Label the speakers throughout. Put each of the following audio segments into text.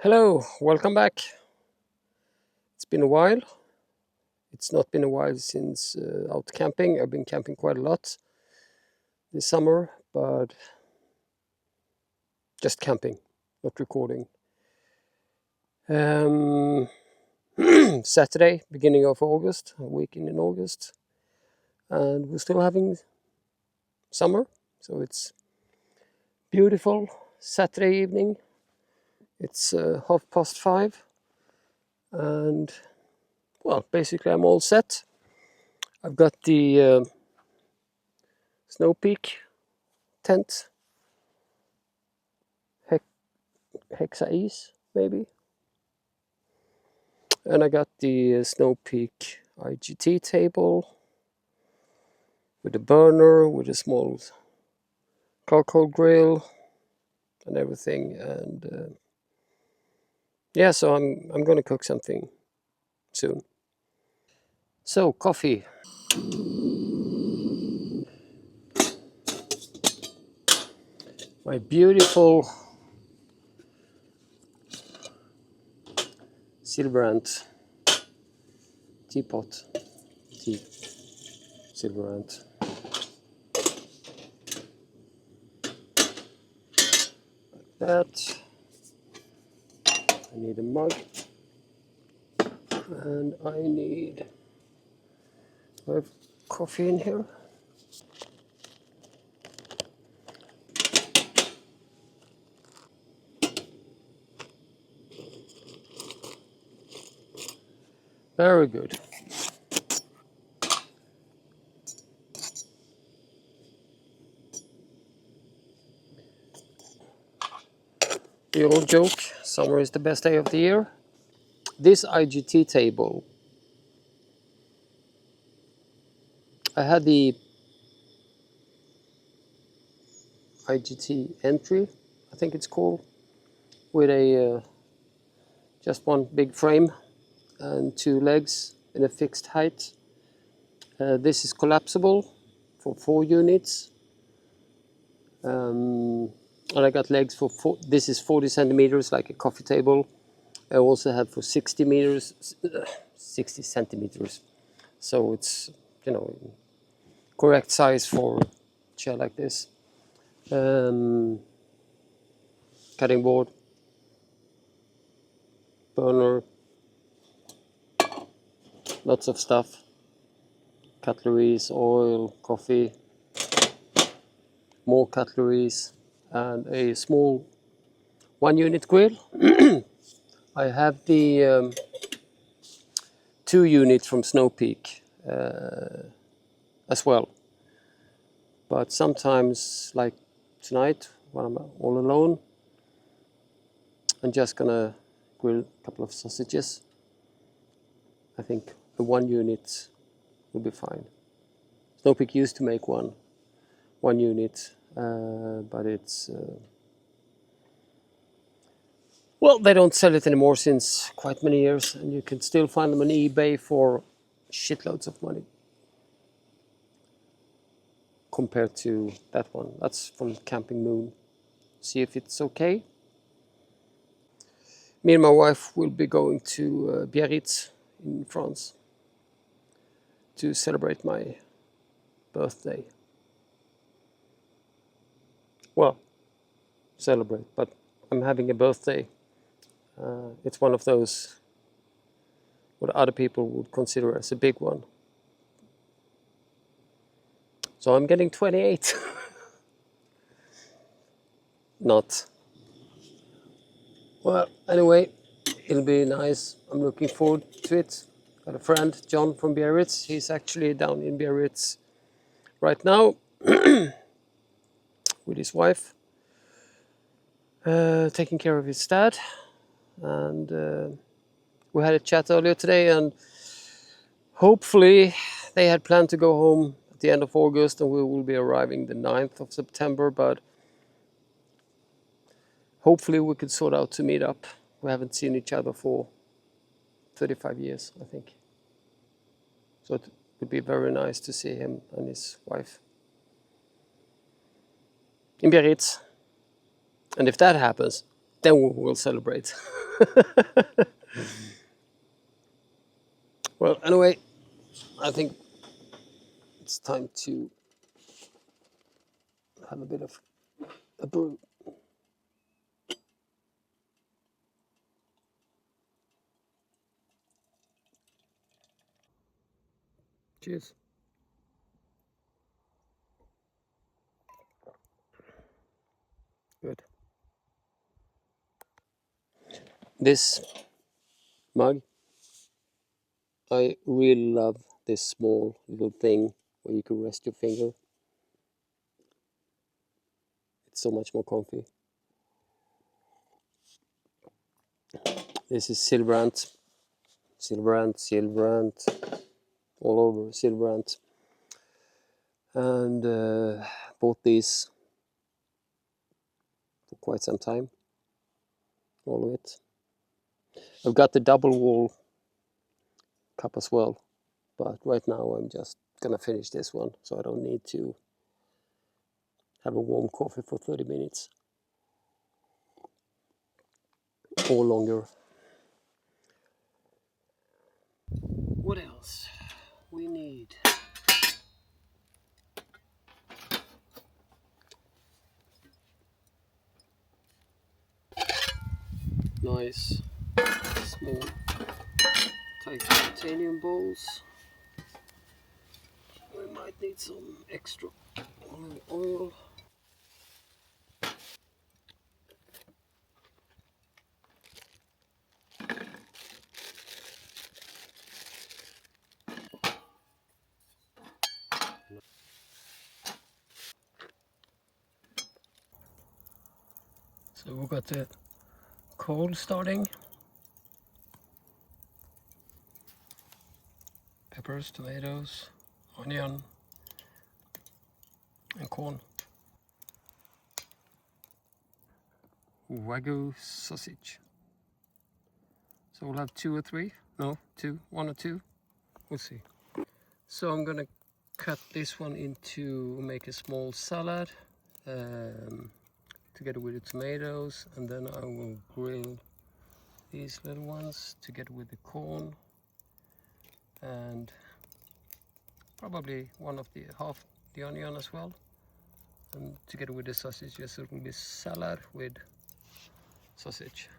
Speaker 1: Hello, welcome back. It's been a while. It's not been a while since out camping. I've been camping quite a lot this summer, but just camping, not recording. Saturday, beginning of August, a weekend in August, and we're still having summer, so it's beautiful Saturday evening. It's 5:30, and well, basically I'm all set. I've got the Snow Peak tent, Hexa maybe, and I got the Snow Peak IGT table with a burner, with a small charcoal grill and everything, and yeah, so I'm gonna cook something soon. So coffee. My beautiful SilverAnt teapot, tea, SilverAnt. That. I need a mug, and I need. I have coffee in here. Very good. The old joke, summer is the best day of the year. This IGT table, I had the IGT entry, I think it's called, with a just one big frame and two legs in a fixed height. This is collapsible for 4 units. And I got legs for this is 40 centimeters, like a coffee table. I also have for 60 centimeters. So it's, correct size for a chair like this. Cutting board, burner, lots of stuff. Cutleries, oil, coffee, more cutleries, and a small 1-unit grill. I have the 2 units from Snow Peak as well. But sometimes, like tonight, when I'm all alone, I'm just gonna grill a couple of sausages. I think the 1 unit will be fine. Snow Peak used to make one unit, but it's well, they don't sell it anymore since quite many years, and you can still find them on eBay for shitloads of money compared to that one. That's from Camping Moon. See if it's okay. Me and my wife will be going to Biarritz in France to celebrate my birthday. Well, celebrate, but I'm having a birthday. It's one of those what other people would consider as a big one. So I'm getting 28. Not. Well, anyway, it'll be nice. I'm looking forward to it. Got a friend, John from Biarritz. He's actually down in Biarritz right now with his wife, taking care of his dad. And we had a chat earlier today, and hopefully they had planned to go home at the end of August, and we will be arriving the 9th of September, but hopefully we could sort out to meet up. We haven't seen each other for 35 years, I think. So would be very nice to see him and his wife in Biarritz. And if that happens, then we will celebrate. Well, anyway, I think it's time to have a bit of a brew. Cheers. Good. This mug, I really love this small little thing where you can rest your finger. It's so much more comfy. This is SilverAnt, all over SilverAnt. And bought these for quite some time, all of it. I've got the double wall cup as well, but right now I'm just gonna finish this one so I don't need to have a warm coffee for 30 minutes or longer. What else we need? Nice small titanium bowls. We might need some extra olive oil. So we've got the coal starting. Peppers, tomatoes, onion, and corn. Wagyu sausage. So we'll have two or three. No, two, one or two. We'll see. So I'm gonna cut this one into make a small salad together with the tomatoes, and then I will grill these little ones together with the corn, and probably one of the half the onion as well, and together with the sausages. So it will be salad with sausage.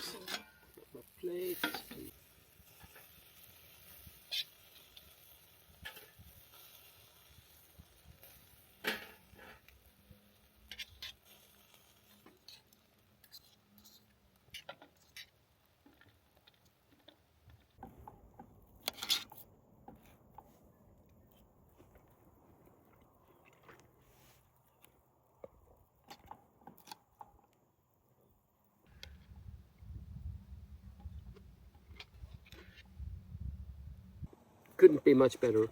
Speaker 1: So, my plate. Couldn't be much better.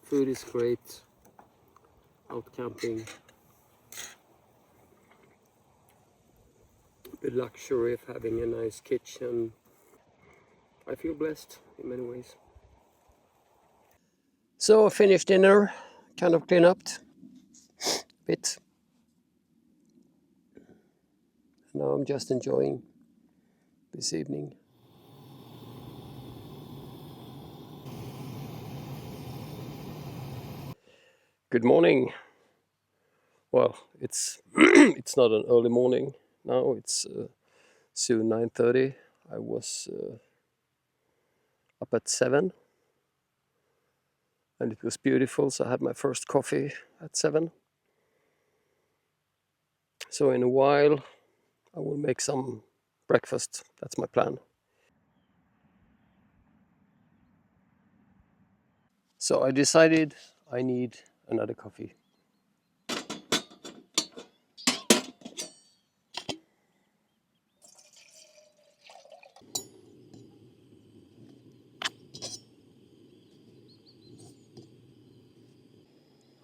Speaker 1: Food is great. Out camping. The luxury of having a nice kitchen. I feel blessed in many ways. So I finished dinner, kind of clean up a bit. Now I'm just enjoying this evening. Good morning. Well, it's it's not an early morning now. It's soon 9:30. I was up at 7, and it was beautiful. So I had my first coffee at 7. So in a while, I will make some breakfast. That's my plan. So I decided I need another coffee.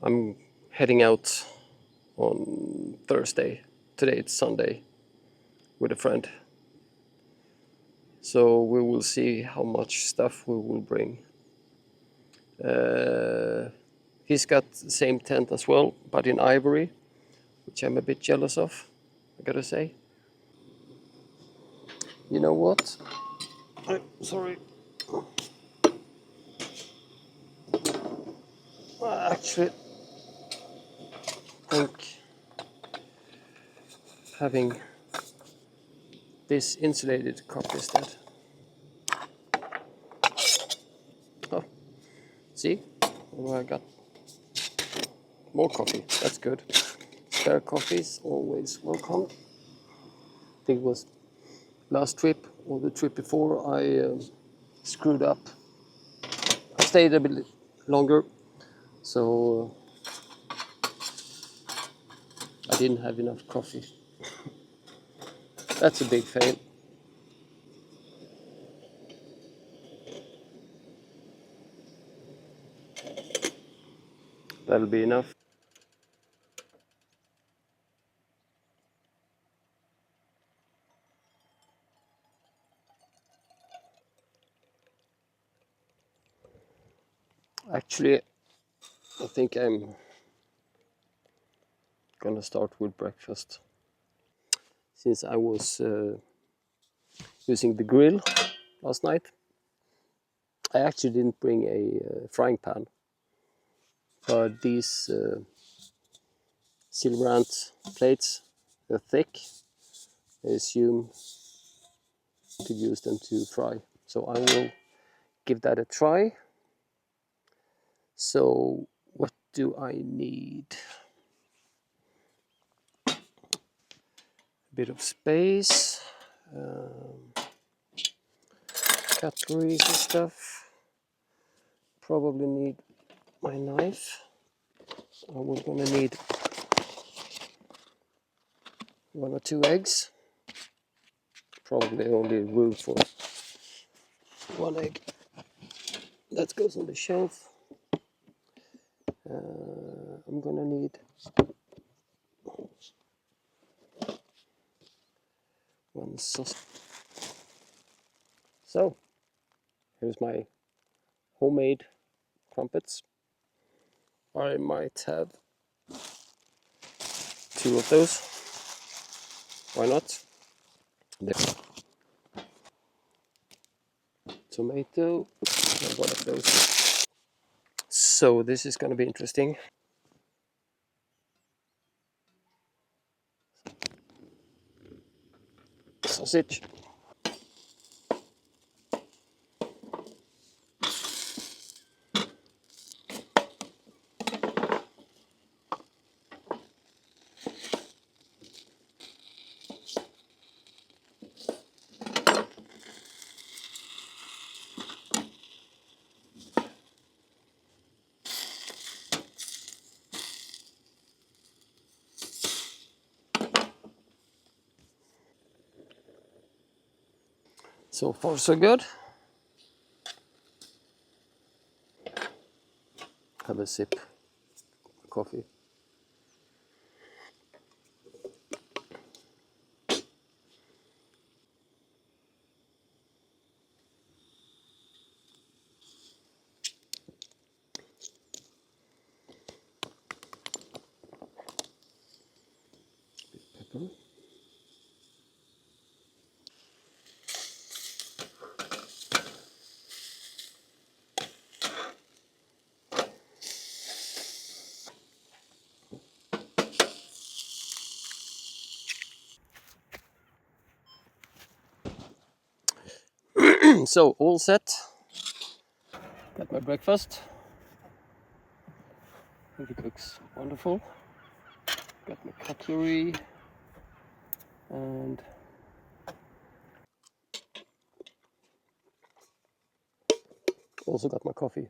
Speaker 1: I'm heading out on Thursday. Today it's Sunday with a friend. So we will see how much stuff we will bring. He's got the same tent as well, but in ivory, which I'm a bit jealous of, I gotta say. You know what? Sorry. I actually think having this insulated cup instead. Oh, see? Oh, I got more coffee. That's good. Spare coffee is always welcome. I think it was last trip or the trip before I screwed up. I stayed a bit longer, so I didn't have enough coffee. That's a big fail. That'll be enough. Actually, I think I'm gonna start with breakfast. Since I was using the grill last night, I actually didn't bring a frying pan, but these SilverAnt plates, they're thick. I assume to use them to fry. So I will give that a try. So what do I need? A bit of space, cutlery and stuff. Probably need my knife. We're gonna need 1 or 2 eggs. Probably only room for 1 egg. That goes on the shelf. I'm gonna need 1 sausage. So here's my homemade crumpets. I might have 2 of those. Why not? There. Tomato, and 1 of those. So this is gonna be interesting. Sausage. So far so good. Have a sip of coffee. Pepper. So all set. Got my breakfast. I think it looks wonderful. Got my cutlery and also got my coffee.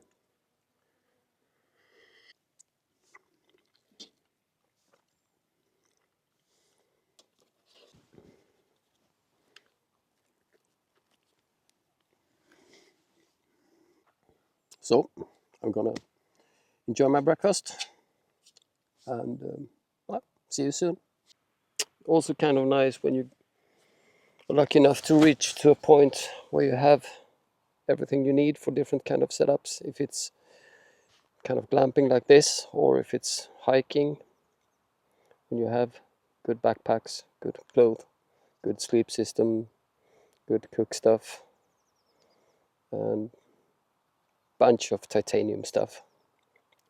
Speaker 1: So I'm gonna enjoy my breakfast And well, see you soon. Also kind of nice when you are lucky enough to reach to a point where you have everything you need for different kind of setups. If it's kind of glamping like this, or if it's hiking, when you have good backpacks, good clothes, good sleep system, good cook stuff, and bunch of titanium stuff,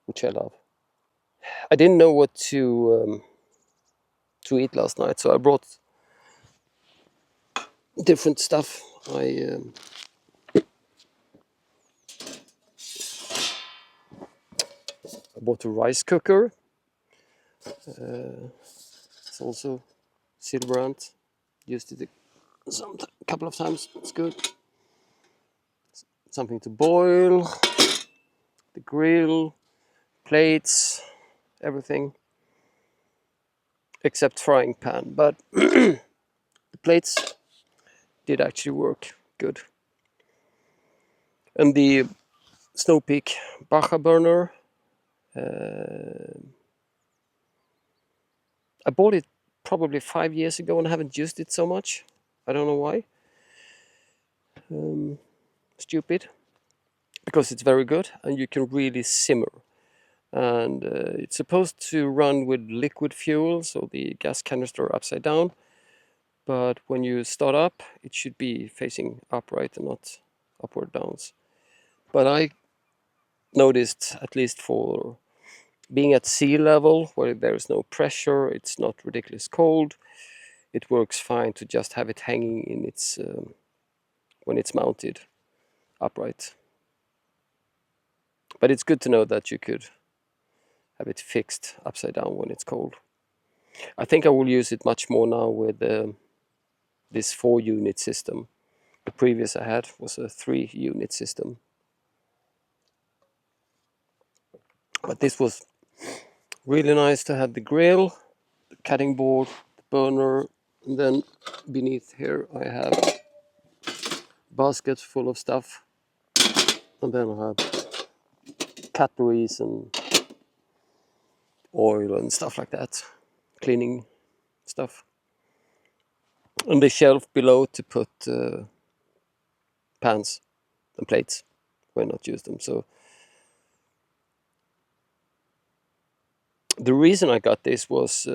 Speaker 1: which I love. I didn't know what to eat last night, so I brought different stuff. I bought a rice cooker. It's also SilverAnt. Used it a couple of times. It's good. Something to boil, the grill, plates, everything except frying pan. But the plates did actually work good. And the Snow Peak Baja burner, I bought it probably 5 years ago and haven't used it so much. I don't know why. Stupid. Because it's very good and you can really simmer. And it's supposed to run with liquid fuel, so the gas canister upside down. But when you start up, it should be facing upright and not upward downs. But I noticed, at least for being at sea level, where there's no pressure, it's not ridiculous cold, it works fine to just have it hanging in its when it's mounted upright. But it's good to know that you could have it fixed upside down when it's cold. I think I will use it much more now with this 4-unit system. The previous I had was a 3-unit system. But this was really nice to have the grill, the cutting board, the burner, and then beneath here I have baskets full of stuff. And then I have cutleries and oil and stuff like that, cleaning stuff. And the shelf below to put pans and plates when not use them. So the reason I got this was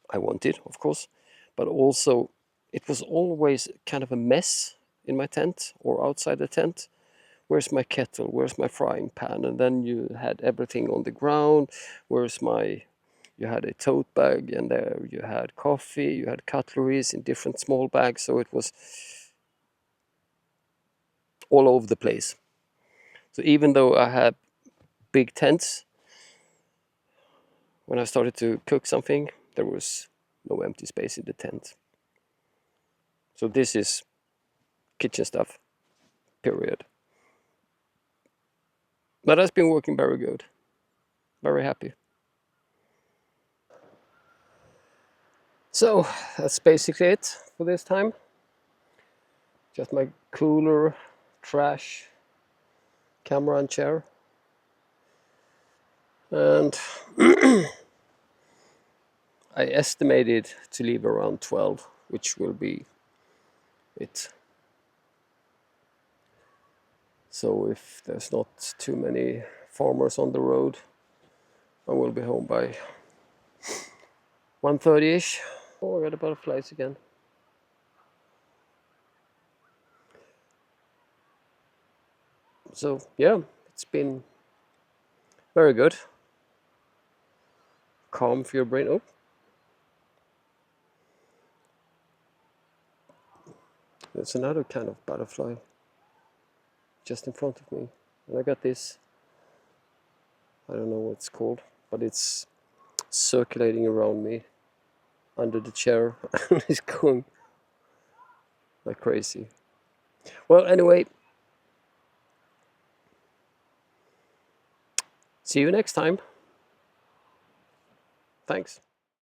Speaker 1: I wanted, of course, but also it was always kind of a mess in my tent or outside the tent. Where's my kettle? Where's my frying pan? And then you had everything on the ground. You had a tote bag, and there you had coffee, you had cutleries in different small bags, so it was all over the place. So even though I had big tents, when I started to cook something, there was no empty space in the tent. So this is kitchen stuff, period. But that's been working very good. Very happy. So that's basically it for this time. Just my cooler, trash, camera and chair. And I estimated to leave around 12, which will be it. So if there's not too many farmers on the road, I will be home by 1:30ish. Oh, I got the butterflies again. So yeah, it's been very good. Calm for your brain. Oh, there's another kind of butterfly just in front of me. And I got this, I don't know what it's called, but it's circulating around me under the chair and it's going like crazy. Well, anyway, see you next time. Thanks.